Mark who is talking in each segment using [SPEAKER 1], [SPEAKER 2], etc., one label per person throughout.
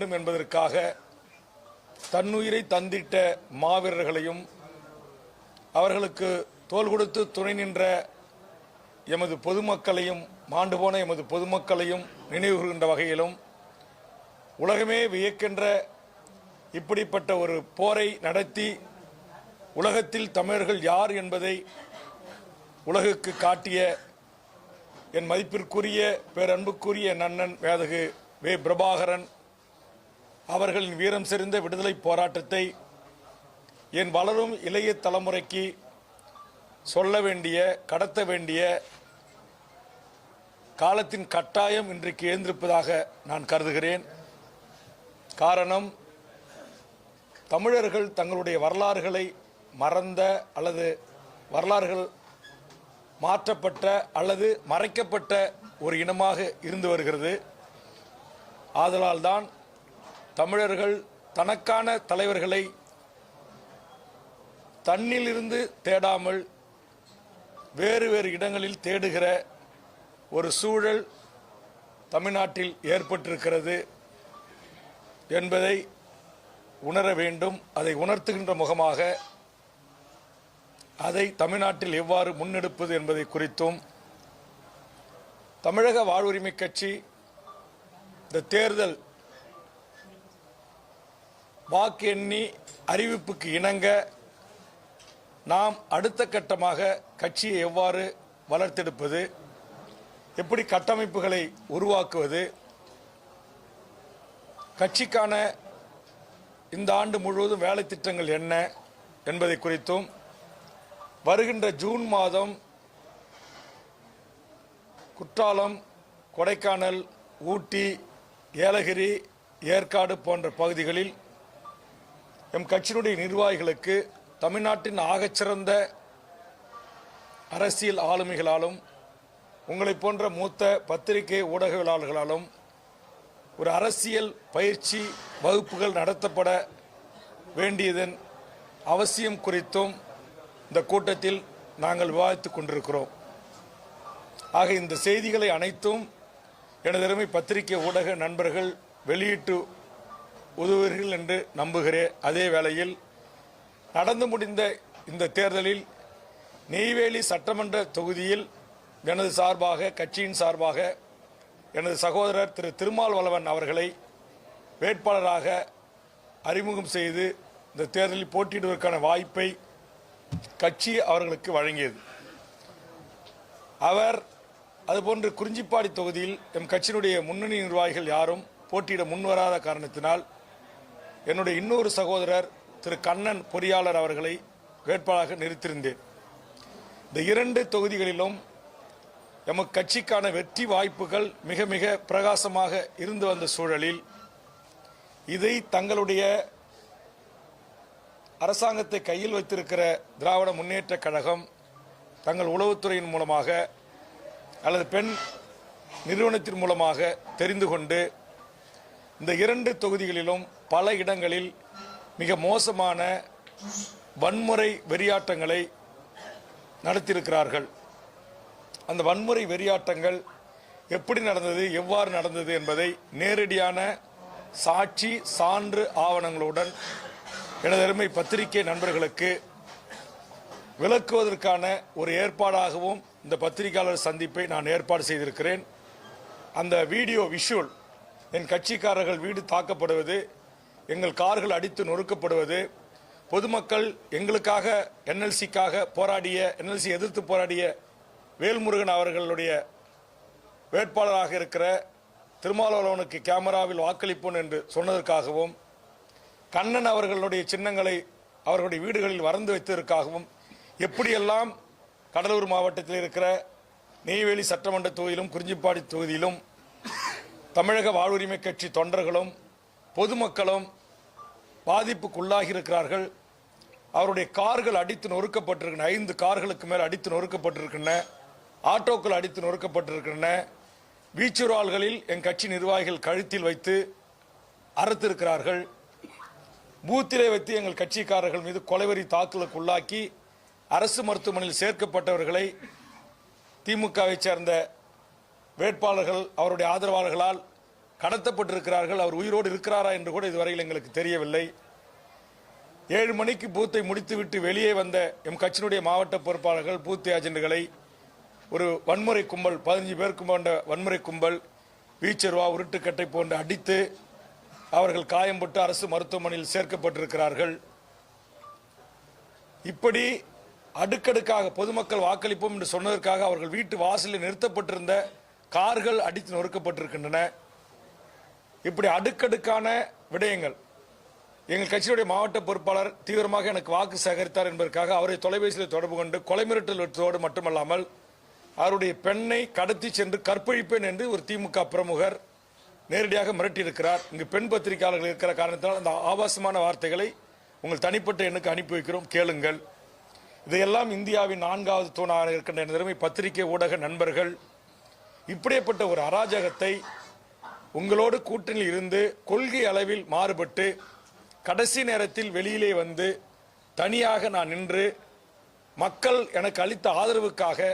[SPEAKER 1] வேண்டும் என்பதற்காக தன்னுயிரை தந்திட்ட மாவீரர்களையும் அவர்களுக்கு தோள் கொடுத்து துணை நின்ற எமது பொதுமக்களையும் மாண்டு போன எமது பொதுமக்களையும் நினைவுகின்ற வகையிலும் உலகமே வியக்கின்ற இப்படிப்பட்ட ஒரு போரை நடத்தி உலகத்தில் தமிழர்கள் யார் என்பதை உலகுக்கு காட்டிய என் மதிப்பிற்குரிய பேரன்புக்குரிய நன்னன் வேதகு வே பிரபாகரன் அவர்களின் வீரம் செறிந்த விடுதலை போராட்டத்தை என் வளரும் இளைய தலைமுறைக்கு சொல்ல வேண்டிய கடத்த வேண்டிய காலத்தின் கட்டாயம் இன்றைக்கு எழுந்திருப்பதாக நான் கருதுகிறேன். காரணம், தமிழர்கள் தங்களுடைய வரலாறுகளை மறந்த அல்லது வரலாறுகள் மாற்றப்பட்ட அல்லது மறைக்கப்பட்ட ஒரு இனமாக இருந்து வருகிறது. ஆதலால் தான் தமிழர்கள் தனக்கான தலைவர்களை தன்னிலிருந்து தேடாமல் வேறு வேறு இடங்களில் தேடுகிற ஒரு சூழல் தமிழ்நாட்டில் ஏற்பட்டிருக்கிறது என்பதை உணர வேண்டும். அதை உணர்த்துகின்ற முகமாக அதை தமிழ்நாட்டில் எவ்வாறு முன்னெடுப்பது என்பதை குறித்தும் தமிழக வாழ்வுரிமை கட்சி இந்த தேர்தல் வாக்கு எண்ணி அறிவிப்புக்கு இணங்க நாம் அடுத்த கட்டமாக கட்சியை எவ்வாறு வளர்த்தெடுப்பது, எப்படி கட்டமைப்புகளை உருவாக்குவது, கட்சிக்கான இந்த ஆண்டு முழுவதும் வேலை திட்டங்கள் என்ன என்பதை குறித்தும் வருகின்ற ஜூன் மாதம் குற்றாலம், கொடைக்கானல், ஊட்டி, ஏலகிரி, ஏற்காடு போன்ற பகுதிகளில் எம் கட்சியினுடைய நிர்வாகிகளுக்கு தமிழ்நாட்டின் ஆகச்சிறந்த அரசியல் ஆளுமைகளாலும் உங்களை போன்ற மூத்த பத்திரிகை ஊடகவியலாளர்களாலும் ஒரு அரசியல் பயிற்சி வகுப்புகள் நடத்தப்பட வேண்டியதன் அவசியம் குறித்தும் இந்த கூட்டத்தில் நாங்கள் விவாதித்துக் கொண்டிருக்கிறோம். ஆக இந்த செய்திகளை அனைத்தும் எனது அருமை பத்திரிகை ஊடக நண்பர்கள் வெளியிட்டு உதவுவீர்கள் என்று நம்புகிறேன். அதே வேளையில் நடந்து முடிந்த இந்த தேர்தலில் நெய்வேலி சட்டமன்ற தொகுதியில் எனது சார்பாக கட்சியின் சார்பாக எனது சகோதரர் திரு திருமாவளவன் அவர்களை வேட்பாளராக அறிமுகம் செய்து இந்த தேர்தலில் போட்டியிடுவதற்கான வாய்ப்பை கட்சி அவர்களுக்கு வழங்கியது. அவர் அதுபோன்று குறிஞ்சிப்பாடி தொகுதியில் எம் கட்சியினுடைய முன்னணி நிர்வாகிகள் யாரும் போட்டியிட முன்வராத காரணத்தினால் என்னுடைய இன்னொரு சகோதரர் திரு கண்ணன் பொறியாளர் அவர்களை வேட்பாளராக நிறுத்தியிருந்தேன். இந்த இரண்டு தொகுதிகளிலும் எமக்கு கட்சிக்கான வெற்றி வாய்ப்புகள் மிக மிக பிரகாசமாக இருந்து வந்த சூழலில் இதை தங்களுடைய அரசாங்கத்தை கையில் வைத்திருக்கிற திராவிட முன்னேற்ற கழகம் தங்கள் உளவுத்துறையின் மூலமாக அல்லது பெண் நிறுவனத்தின் மூலமாக தெரிந்து கொண்டு இந்த இரண்டு தொகுதிகளிலும் பல இடங்களில் மிக மோசமான வன்முறை வெறியாட்டங்களை நடத்தியிருக்கிறார்கள். அந்த வன்முறை வெறியாட்டங்கள் எப்படி நடந்தது, எவ்வாறு நடந்தது என்பதை நேரடியான சாட்சி சான்று ஆவணங்களுடன் எனது அருமை பத்திரிகை நண்பர்களுக்கு விளக்குவதற்கான ஒரு ஏற்பாடாகவும் இந்த பத்திரிகையாளர் சந்திப்பை நான் ஏற்பாடு செய்திருக்கிறேன். அந்த வீடியோ விஷுவல் என் கட்சிக்காரர்கள் வீடு தாக்கப்படுவது, எங்கள் கார்கள் அடித்து நொறுக்கப்படுவது, பொதுமக்கள் எங்களுக்காக என்எல்சிக்காக போராடிய என்எல்சி எதிர்த்து போராடிய வேல்முருகன் அவர்களுடைய வேட்பாளராக இருக்கிற திருமாவளவனுக்கு கேமராவில் வாக்களிப்போம் என்று சொன்னதற்காகவும் கண்ணன் அவர்களுடைய சின்னங்களை அவர்களுடைய வீடுகளில் வரைந்து வைத்ததற்காகவும் எப்படியெல்லாம் கடலூர் மாவட்டத்தில் இருக்கிற நெய்வேலி சட்டமன்ற தொகுதியிலும் குறிஞ்சிப்பாடி தொகுதியிலும் தமிழக வாழ்வுரிமை கட்சி தொண்டர்களும் பொதுமக்களும் பாதிப்புக்குள்ளாகி இருக்கிறார்கள். அவருடைய கார்கள் அடித்து நொறுக்கப்பட்டிருக்கின்றன. 5 கார்களுக்கு மேல் அடித்து நொறுக்கப்பட்டிருக்கின்றன. ஆட்டோக்கள் அடித்து நொறுக்கப்பட்டிருக்கின்றன. வீச்சுரால்களில் என் கட்சி நிர்வாகிகள் கழுத்தில் வைத்து அறுத்திருக்கிறார்கள். பூத்திலே வைத்து எங்கள் கட்சிக்காரர்கள் மீது கொலைவெறி தாக்குதலுக்கு உள்ளாக்கி அரசு மருத்துவமனையில் சேர்க்கப்பட்டவர்களை திமுகவை சேர்ந்த வேட்பாளர்கள் அவருடைய ஆதரவாளர்களால் கடத்தப்பட்டிருக்கிறார்கள். அவர் உயிரோடு இருக்கிறாரா என்று கூட இதுவரையில் எங்களுக்கு தெரியவில்லை. 7 மணிக்கு பூத்தை முடித்துவிட்டு வெளியே வந்த எம் கட்சியினுடைய மாவட்ட பொறுப்பாளர்கள் பூத் ஏஜென்ட்களை ஒரு வன்முறை கும்பல் 15 பேருக்கு கொண்ட வன்முறை கும்பல் வீச்சர்வா உருட்டுக்கட்டை போன்று அடித்து அவர்கள் காயம்பட்டு அரசு மருத்துவமனையில் சேர்க்கப்பட்டிருக்கிறார்கள். இப்படி அடுக்கடுக்காக பொதுமக்கள் வாக்களிப்போம் என்று சொன்னதற்காக அவர்கள் வீட்டு வாசலில் நிறுத்தப்பட்டிருந்த கார்கள் அடித்து நொறுக்கப்பட்டிருக்கின்றன. இப்படி அடுக்கடுக்கான விடயங்கள். எங்கள் கட்சியுடைய மாவட்ட பொறுப்பாளர் தீவிரமாக எனக்கு வாக்கு சேகரித்தார் என்பதற்காக அவரை தொலைபேசியில் தொடர்பு கொண்டு கொலை மிரட்டல் விடுத்ததோடு மட்டுமல்லாமல் அவருடைய பெண்ணை கடத்தி சென்று கற்பழிப்பேன் என்று ஒரு திமுக பிரமுகர் நேரடியாக மிரட்டியிருக்கிறார். இங்கு பெண் பத்திரிகையாளர்கள் இருக்கிற காரணத்தால் அந்த ஆபாசமான வார்த்தைகளை உங்கள் தனிப்பட்ட எண்ணுக்கு அனுப்பி வைக்கிறோம், கேளுங்கள். இதையெல்லாம் இந்தியாவின் 4வது தூணாக இருக்கின்ற நிலைமை பத்திரிகை ஊடக நண்பர்கள் இப்படிப்பட்ட ஒரு அராஜகத்தை உங்களோடு கூட்டணியில் இருந்து கொள்கை அளவில் மாறுபட்டு கடைசி நேரத்தில் வெளியிலே வந்து தனியாக நான் நின்று மக்கள் எனக்கு அளித்த ஆதரவுக்காக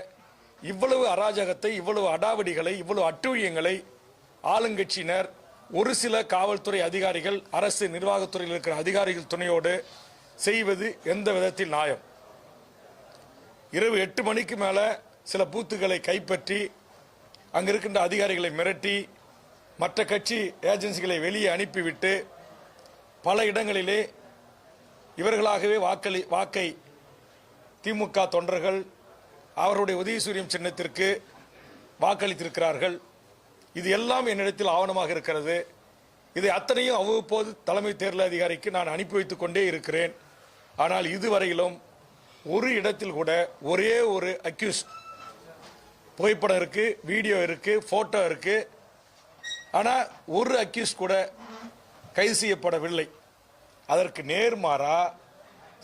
[SPEAKER 1] இவ்வளவு அராஜகத்தை, இவ்வளவு அடாவடிகளை, இவ்வளவு அட்டூழியங்களை ஆளுங்கட்சியினர், ஒரு சில காவல்துறை அதிகாரிகள், அரசு நிர்வாகத்துறையில் இருக்கிற அதிகாரிகள் துணையோடு செய்வது எந்த விதத்தில் நியாயம்? இரவு 8 மணிக்கு மேல சில பூத்துக்களை கைப்பற்றி அங்க இருக்கின்ற அதிகாரிகளை மிரட்டி மற்ற கட்சி ஏஜென்சிகளை வெளியே அனுப்பிவிட்டு பல இடங்களிலே இவர்களாகவே வாக்கை திமுக தொண்டர்கள் அவருடைய உதயசூரியன் சின்னத்திற்கு வாக்களித்திருக்கிறார்கள். இது எல்லாம் என்னிடத்தில் ஆவணமாக இருக்கிறது. இதை அத்தனையும் அவ்வப்போது தலைமை தேர்தல் அதிகாரிக்கு நான் அனுப்பி வைத்துக் கொண்டே இருக்கிறேன். ஆனால் இதுவரையிலும் ஒரு இடத்தில் கூட ஒரே ஒரு அக்யூஸ் புகைப்படம் இருக்கு, வீடியோ இருக்கு, போட்டோ இருக்கு, ஆனா ஒரு அக்யூஸ் கூட கைது செய்யப்படவில்லை. அதற்கு நேர்மாறா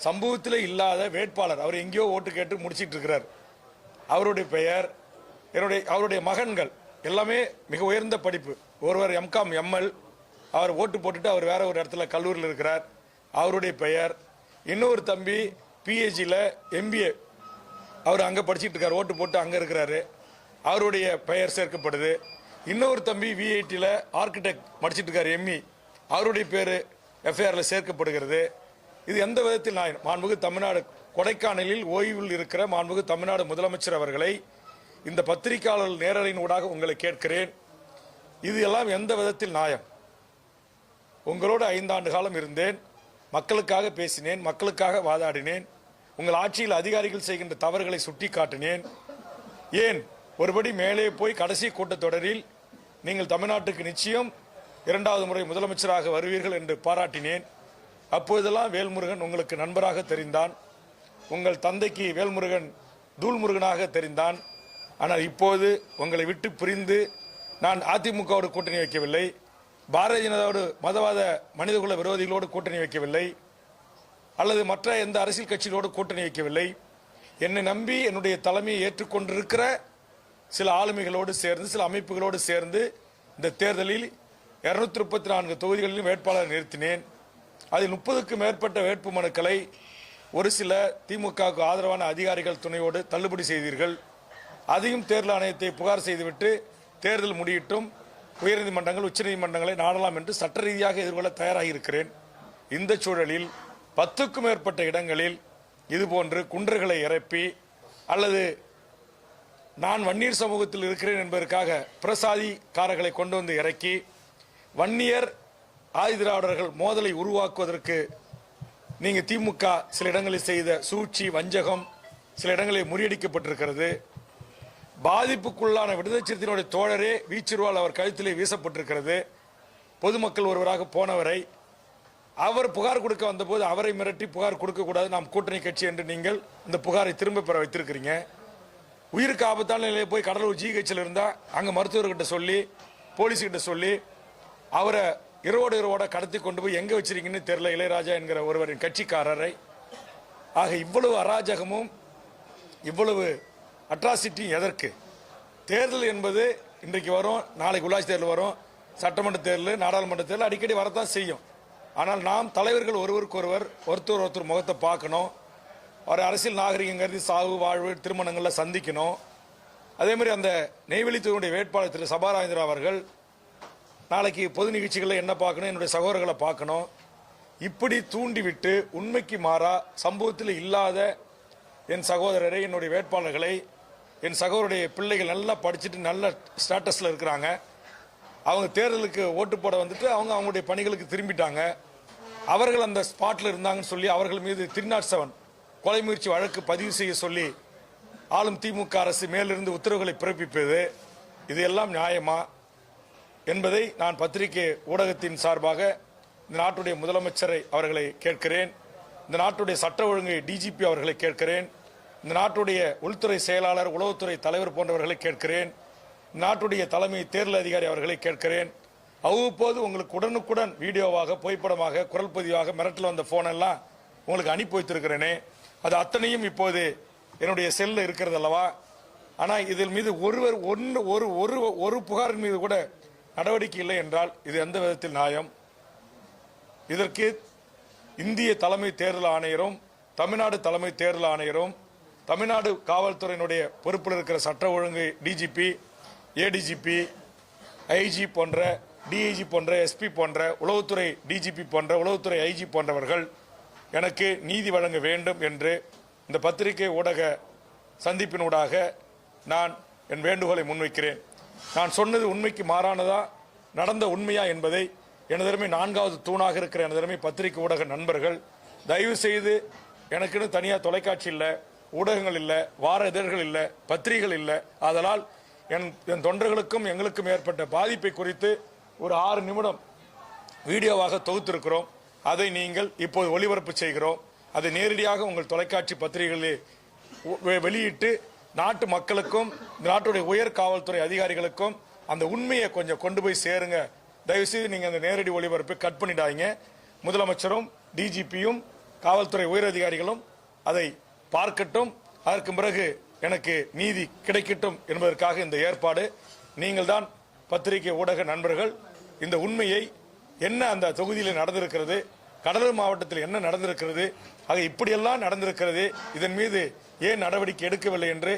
[SPEAKER 1] சம்பவத்தில் இல்லாத வேட்பாளர், அவர் எங்கேயோ ஓட்டு கேட்டு முடிச்சிட்டு இருக்கிறார். அவருடைய பெயர், அவருடைய மகன்கள் எல்லாமே மிக உயர்ந்த படிப்பு. ஒருவர் எம்காம் எம்எல், அவர் ஓட்டு போட்டுட்டு அவர் வேற ஒரு இடத்துல கல்லூரியில் இருக்கிறார், அவருடைய பெயர். இன்னொரு தம்பி பிஹெச்டியில் எம்பிஏ, அவர் அங்கே படிச்சுட்டு இருக்கார், ஓட்டு போட்டு அங்கே இருக்கிறாரு, அவருடைய பெயர் சேர்க்கப்படுது. இன்னொரு தம்பி விஐடியில் ஆர்கிடெக்ட் படிச்சுட்டு இருக்கார், எம்இ, அவருடைய பேர் எஃப்ஐஆரில் சேர்க்கப்படுகிறது. இது எந்த விதத்தில் மாண்புமிகு தமிழ்நாடு கொடைக்கானலில் ஓய்வில் இருக்கிற மாண்புமிகு தமிழ்நாடு முதலமைச்சர் அவர்களை இந்த பத்திரிகையாளர்கள் நேரலையின் ஊடாக உங்களை கேட்கிறேன், இது எல்லாம் எந்த விதத்தில் நியாயம்? உங்களோடு 5 ஆண்டு காலம் இருந்தேன், மக்களுக்காக பேசினேன், மக்களுக்காக வாதாடினேன், உங்கள் ஆட்சியில் அதிகாரிகள் செய்கின்ற தவறுகளை சுட்டி காட்டினேன். ஏன் ஒருபடி மேலே போய் கடைசி கூட்டத்தொடரில் நீங்கள் தமிழ்நாட்டுக்கு நிச்சயம் 2வது முறை முதலமைச்சராக வருவீர்கள் என்று பாராட்டினேன். அப்போதெல்லாம் வேல்முருகன் உங்களுக்கு நண்பராக தெரிந்தான், உங்கள் தந்தைக்கு வேல்முருகன் தூள்முருகனாக தெரிந்தான். ஆனால் இப்போது உங்களை விட்டு பிரிந்து நான் அதிமுகவோடு கூட்டணி வைக்கவில்லை, பாரதிய ஜனதாவோடு மதவாத மனிதகுல விரோதிகளோடு கூட்டணி வைக்கவில்லை, அல்லது மற்ற எந்த அரசியல் கட்சிகளோடு கூட்டணி வைக்கவில்லை. என்னை நம்பி என்னுடைய தலைமையை ஏற்றுக்கொண்டிருக்கிற சில ஆளுமைகளோடு சேர்ந்து, சில அமைப்புகளோடு சேர்ந்து இந்த தேர்தலில் 234 தொகுதிகளிலும் வேட்பாளர் நிறுத்தினேன். அதில் 30க்கும் மேற்பட்ட வேட்பு மனுக்களை ஒரு சில திமுகவுக்கு ஆதரவான அதிகாரிகள் துணையோடு தள்ளுபடி செய்தீர்கள். அதையும் தேர்தல் ஆணையத்தை புகார் செய்துவிட்டு தேர்தல் முடியிட்டும் உயர்நீதிமன்றங்கள், உச்சநீதிமன்றங்களை நாடலாம் என்று சட்ட ரீதியாக எதிர்கொள்ள தயாராக இருக்கிறேன். இந்த சூழலில் 10க்கும் மேற்பட்ட இடங்களில் இதுபோன்று குன்றர்களை இறப்பி அல்லது நான் வன்னியர் சமூகத்தில் இருக்கிறேன் என்பதற்காக பிரசாதிக்காரர்களை கொண்டு வந்து இறக்கி வன்னியர் ஆதிதிராவிடர்கள் மோதலை உருவாக்குவதற்கு நீங்க திமுக சில இடங்களில் செய்த சூழ்ச்சி, வஞ்சகம் சில இடங்களில் முறியடிக்கப்பட்டிருக்கிறது. பாதிப்புக்குள்ளான விடுதலை சிறுத்தையினுடைய தோழரே வீச்சிருவால் அவர் கழுத்திலே வீசப்பட்டிருக்கிறது. பொதுமக்கள் ஒருவராக போனவரை அவர் புகார் கொடுக்க வந்தபோது அவரை மிரட்டி புகார் கொடுக்கக்கூடாது, நாம் கூட்டணி கட்சி என்று நீங்கள் இந்த புகாரை திரும்ப பெற வைத்திருக்கிறீங்க. உயிருக்கு ஆபத்தான நிலையை போய் கடலூர் ஜிஹெச்சில் இருந்தால் அங்கே மருத்துவர்கிட்ட சொல்லி, போலீஸ்கிட்ட சொல்லி அவரை இரவோட கடத்தி கொண்டு போய் எங்கே வச்சிருக்கீங்கன்னு தெரியல இளையராஜா என்கிற ஒருவரின் கட்சிக்காரரை. ஆக இவ்வளவு அராஜகமும் இவ்வளவு அட்ராசிட்டியும் எதற்கு? தேர்தல் என்பது இன்றைக்கு வரும், நாளைக்கு உள்ளாட்சி தேர்தல் வரும், சட்டமன்ற தேர்தல், நாடாளுமன்ற தேர்தல் அடிக்கடி வரத்தான் செய்யும். ஆனால் நாம் தலைவர்கள் ஒருத்தர் முகத்தை பார்க்கணும், ஒரு அரசியல் நாகரிகம் கருதி சாவு, வாழ்வு, திருமணங்களில் சந்திக்கணும். அதே மாதிரி அந்த நெய்வேலி தொகுதியுடைய வேட்பாளர் திரு சபாராஜேந்திரா அவர்கள் நாளைக்கு பொது நிகழ்ச்சிகளில் என்ன பார்க்கணும், என்னுடைய சகோதரர்களை பார்க்கணும், இப்படி தூண்டிவிட்டு உண்மைக்கு மாறா சம்பவத்தில் இல்லாத என் சகோதரரை, என்னுடைய வேட்பாளர்களை, என் சகோதரருடைய பிள்ளைகள் நல்லா படிச்சுட்டு நல்ல ஸ்டேட்டஸில் இருக்கிறாங்க, அவங்க தேர்தலுக்கு ஓட்டு போட வந்துட்டு அவங்களுடைய பணிகளுக்கு திரும்பிட்டாங்க, அவர்கள் அந்த ஸ்பாட்டில் இருந்தாங்கன்னு சொல்லி அவர்கள் மீது 307 கொலை முயற்சி வழக்கு பதிவு செய்ய சொல்லி ஆளும் திமுக அரசு மேலிருந்து உத்தரவுகளை பிறப்பிப்பது இது எல்லாம் நியாயமா என்பதை நான் பத்திரிகை ஊடகத்தின் சார்பாக இந்த நாட்டுடைய முதலமைச்சரை அவர்களை கேட்கிறேன், இந்த நாட்டுடைய சட்ட ஒழுங்கை டிஜிபி அவர்களை கேட்கிறேன், இந்த நாட்டுடைய உள்துறை செயலாளர், உளவுத்துறை தலைவர் போன்றவர்களை கேட்கிறேன், நாட்டுடைய தலைமை தேர்தல் அதிகாரி அவர்களை கேட்கிறேன். அவ்வப்போது உங்களுக்கு உடனுக்குடன் வீடியோவாக, புகைப்படமாக, குரல் பதிவாக மிரட்டல் வந்த போன் எல்லாம் உங்களுக்கு அனுப்பி வைத்திருக்கிறேனே, அது அத்தனையும் இப்போது என்னுடைய செல்ல இருக்கிறது அல்லவா? ஆனால் இதில் மீது ஒரு புகாரின் மீது கூட நடவடிக்கை இல்லை என்றால் இது எந்த விதத்தில் நியாயம்? இதற்கு இந்திய தலைமை தேர்தல் ஆணையரும், தமிழ்நாடு தலைமை தேர்தல் ஆணையரும், தமிழ்நாடு காவல்துறையினுடைய பொறுப்பில் இருக்கிற சட்ட ஒழுங்கு டிஜிபி, ஏடிஜிபி, ஐஜி போன்ற, டிஐஜி போன்ற, எஸ்பி போன்ற, உளவுத்துறை டிஜிபி போன்ற, உளவுத்துறை ஐஜி போன்றவர்கள் எனக்கு நீதி வழங்க வேண்டும் என்று இந்த பத்திரிகை ஊடக சந்திப்பினூடாக நான் என் வேண்டுகோளை முன்வைக்கிறேன். நான் சொன்னது உண்மைக்கு மாறானதா, நடந்த உண்மையா என்பதை எனதருமை 4வது தூணாக இருக்கிற எனதருமை பத்திரிகை ஊடக நண்பர்கள் தயவு செய்து, எனக்குன்னு தனியாக தொலைக்காட்சி இல்லை, ஊடகங்கள் இல்லை, வார இதழ்கள் இல்லை, பத்திரிகைகள் இல்லை, அதனால் என் தொண்டர்களுக்கும் எங்களுக்கும் ஏற்பட்ட பாதிப்பை குறித்து ஒரு 6 நிமிடம் வீடியோவாக தொகுத்திருக்கிறோம். அதை நீங்கள் இப்போது ஒளிபரப்பு செய்கிறோம். அதை நேரடியாக உங்கள் தொலைக்காட்சி பத்திரிகைகளில் வெளியிட்டு நாட்டு மக்களுக்கும் நாட்டுடைய உயர் காவல்துறை அதிகாரிகளுக்கும் அந்த உண்மையை கொஞ்சம் கொண்டு போய் சேருங்க. தயவுசெய்து நீங்கள் அந்த நேரடி ஒளிபரப்பை கட் பண்ணிடாதீங்க. முதலமைச்சரும் டிஜிபியும் காவல்துறை உயர் அதிகாரிகளும் அதை பார்க்கட்டும். அதற்கு பிறகு எனக்கு நீதி கிடைக்கட்டும் என்பதற்காக இந்த ஏற்பாடு. நீங்கள் தான் பத்திரிகை ஊடக நண்பர்கள் இந்த உண்மையை, என்ன அந்த தொகுதியில் நடந்திருக்கிறது, கடலூர் மாவட்டத்தில் என்ன நடந்திருக்கிறது, ஆக இப்படியெல்லாம் நடந்திருக்கிறது, இதன் மீது ஏன் நடவடிக்கை எடுக்கவில்லை என்று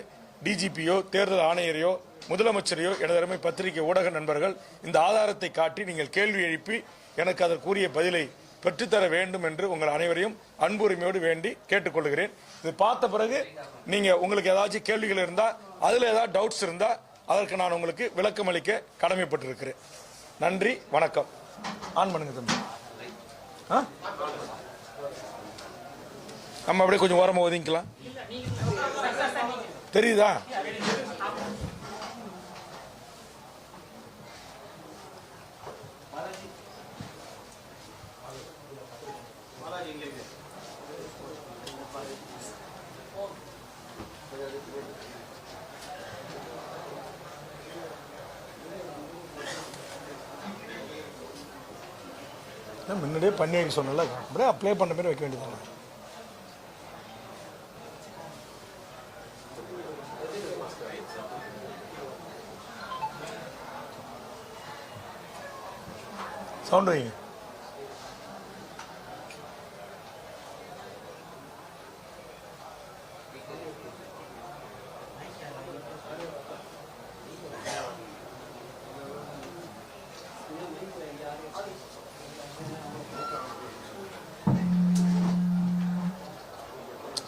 [SPEAKER 1] டிஜிபியோ, தேர்தல் ஆணையரையோ, முதலமைச்சரையோ எனதருமை பத்திரிகை ஊடக நண்பர்கள் இந்த ஆதாரத்தை காட்டி நீங்கள் கேள்வி எழுப்பி எனக்கு அதற்குரிய பதிலை பெற்றுத்தர வேண்டும் என்று உங்கள் அனைவரையும் அன்புரிமையோடு வேண்டி கேட்டுக்கொள்கிறேன். இது பார்த்த பிறகு நீங்க உங்களுக்கு ஏதாச்சும் கேள்விகள் இருந்தா, அதுல ஏதாவது டவுட்ஸ் இருந்தா அதற்கு நான் உங்களுக்கு விளக்கம் அளிக்க கடமைப்பட்டிருக்கிறேன். நன்றி, வணக்கம். ஆன் பண்ணுங்க தம்பி. நம்ம அப்படியே கொஞ்சம் ஓரமா ஒதுங்கிக்கலாம். தெரியுதா? முன்னாடியே பண்ணி வைக்க சொன்னல, அப்படியே அப்ளை பண்ண மாதிரி வைக்க வேண்டியது. சவுண்ட் வைங்க.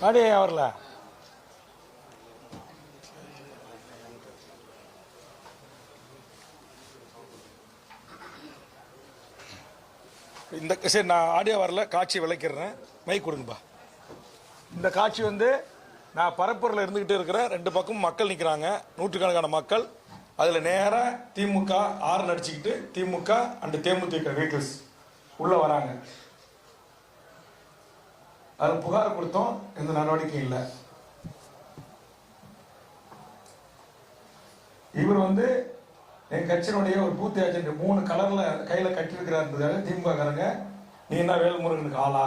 [SPEAKER 1] அடே வரல. இந்த சரி, நான் ஆடியோ வரல, காட்சி விளைக்கிறேன். மைக் கொடுங்கப்பா. இந்த காட்சி நான் பரப்பூரில் இருந்துகிட்டு இருக்கிறேன். 2 பக்கம் மக்கள் நிற்கிறாங்க, நூற்றுக்கணக்கான மக்கள். அதில் நேராக திமுக ஆறு அடிச்சுக்கிட்டு திமுக அண்ட் தேமுதிக வெஹிக்கிள்ஸ் உள்ள வராங்க. அதில் புகார் கொடுத்தோம், எந்த நடவடிக்கையும் இல்லை. இவர் என் கட்சியினுடைய ஒரு பூத் ஏஜென்ட் 3 கலர்ல கையில கட்டியிருக்கிறார். திமுக காரங்க, நீ என்ன வேல்முருகனுக்கு ஆளா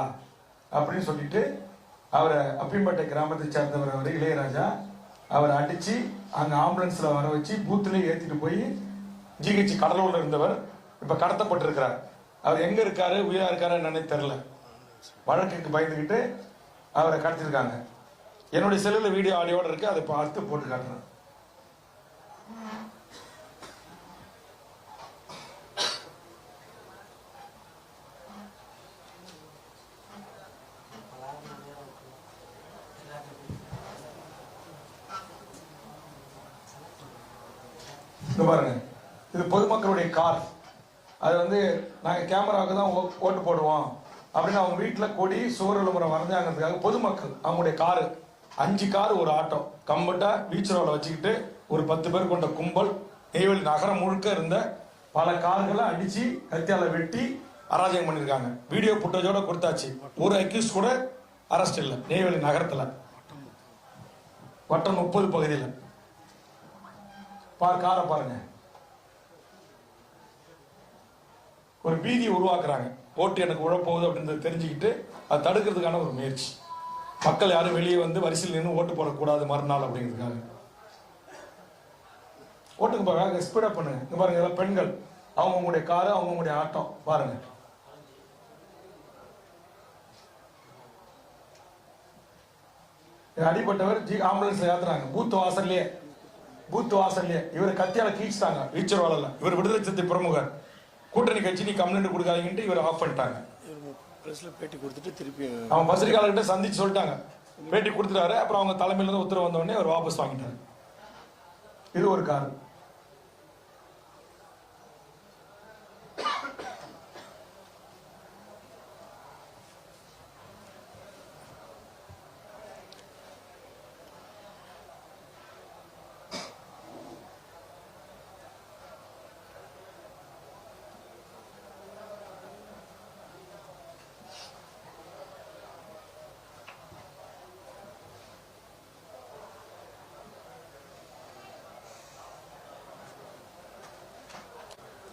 [SPEAKER 1] அப்படின்னு சொல்லிட்டு அவரை அப்பிம்பேட்டை கிராமத்தை சேர்ந்தவர் இளையராஜா அவரை அடிச்சு அங்க ஆம்புலன்ஸ்ல வர வச்சு பூத்துலேயே ஏற்றிட்டு போய் ஜிஹெச் கடலூர்ல இருந்தவர் இப்ப கடத்தப்பட்டிருக்கிறார். அவர் எங்க இருக்காரு, உயிரா இருக்காரு என்னன்னு தெரியல. வழக்குக்கு பயந்துக்கிட்டு அவரை கடத்திருக்காங்க. என்னுடைய செல்லுல வீடியோ ஆடியோட இருக்கு, அதை பார்த்து போட்டு காட்டுறேன். இங்க பாருங்க, இது பொதுமக்களுடைய கார். அது வந்து நாங்கள் கேமராவுக்கு தான் ஓட்டு போடுவோம் அப்படின்னு அவங்க வீட்டில் கொடி சுவர் விளம்பரம் வரைஞ்சாங்கிறதுக்காக பொதுமக்கள் அவங்களுடைய காரு 5 கார் ஒரு ஆட்டோ கம்பட்டா பீச் ரோல வச்சுக்கிட்டு ஒரு 10 பேர் கொண்ட கும்பல் நெய்வேலி நகரம் முழுக்க இருந்த பல கார்களை அடிச்சு கத்தியால வெட்டி அராஜகம் பண்ணியிருக்காங்க. வீடியோ புட்டேஜோட கொடுத்தாச்சு. ஒரு அக்யூஸ் கூட அரெஸ்ட் இல்லை நெய்வேலி நகரத்துல வட்டம் 30 பகுதியில். காரை பாருங்க, ஒரு பீதியை உருவாக்குறாங்க. ஓட்டு எனக்கு உழப்போகுது அப்படின்றத தெரிஞ்சுக்கிட்டு அதை தடுக்கிறதுக்கான ஒரு முயற்சி. மக்கள் யாரும் வெளியே வந்து வரிசையில் நின்று ஓட்டு போடக்கூடாது மறுநாள் அப்படிங்கிறதுக்காக. ஓட்டுக்கு பாருங்க, ஸ்பீடப் பண்ணுங்க. இங்க பாருங்க, இதெல்லாம் பெண்கள், அவங்களுடைய காரு, அவங்களுடைய ஆட்டம் பாருங்க. அடிப்பட்டவர் ஆம்புலன்ஸ்ல ஏத்துறாங்க. பூத் வாசல்லையே இவர் கத்தியால கீழ்ச்சிட்டாங்க. வீச்சர்வாளர்ல இவர் விடுதலை சிறுத்தை பிரமுகர், கூட்டணி கட்சி நீ கம்ப்ளைண்ட் கொடுக்காதீங்கன்ட்டு இவர் ஆஃப் பண்ணிட்டாங்க.
[SPEAKER 2] பேட்டி கொடுத்துட்டு திருப்பி
[SPEAKER 1] அவன் பத்திரிகையாளர்கிட்ட சந்திச்சு சொல்லிட்டாங்க, பேட்டி கொடுத்துட்டாரு. அப்புறம் அவங்க தலைமையில இருந்து உத்தரவு வந்த உடனே அவர் வாபஸ் வாங்கிட்டாரு. இது ஒரு காரணம்.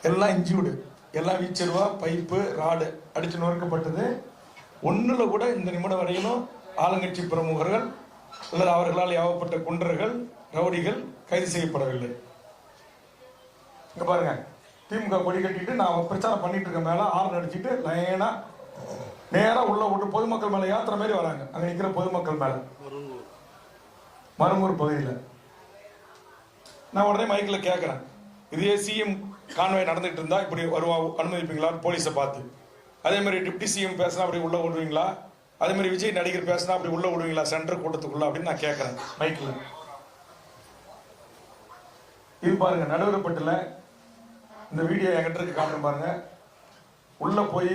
[SPEAKER 1] எல்லாம் இன்ஜூர்டு, எல்லாம் வீச்சருவா பைப்பு ராடு அடிச்சு நொறுக்கப்பட்டது. ஒன்றுல கூட இந்த நிமிடம் வரையிலும் ஆளுங்கட்சி பிரமுகர்கள் அல்லது அவர்களால் ஏவப்பட்ட குண்டர்கள் ரவுடிகள் கைது செய்யப்படவில்லை. இங்க பாருங்க, திமுக கொடி கட்டிட்டு நான் பிரச்சாரம் பண்ணிட்டு இருக்க மேல ஆறு அடிச்சுட்டு லைனா நேரா உள்ள விட்டு பொதுமக்கள் மேல யாத்திரை மாதிரி வராங்க. அங்க நிக்கிற பொதுமக்கள் மேல மருங்கூர் பகுதியில். நான் உடனே மைக்கில் கேட்கிறேன், இதே சிஎம் கான்வாய் நடந்துகிட்டு இருந்தா இப்படி வருவா அனுமதிப்பீங்களான்னு போலீஸை பார்த்து. அதே மாதிரி டிப்டி சிஎம் பேசினா அப்படி உள்ள விடுவீங்களா? அதே மாதிரி விஜய் நடிகர் பேசினா அப்படி உள்ள விடுவீங்களா சென்டர் கூட்டத்துக்குள்ள அப்படின்னு நான் கேட்கறேன் மைக்கில். இது பாருங்க, நடுவரப்பட்டுல இந்த வீடியோ என்கிட்ட இருக்கு, காட்டுறேன் பாருங்க. உள்ள போய்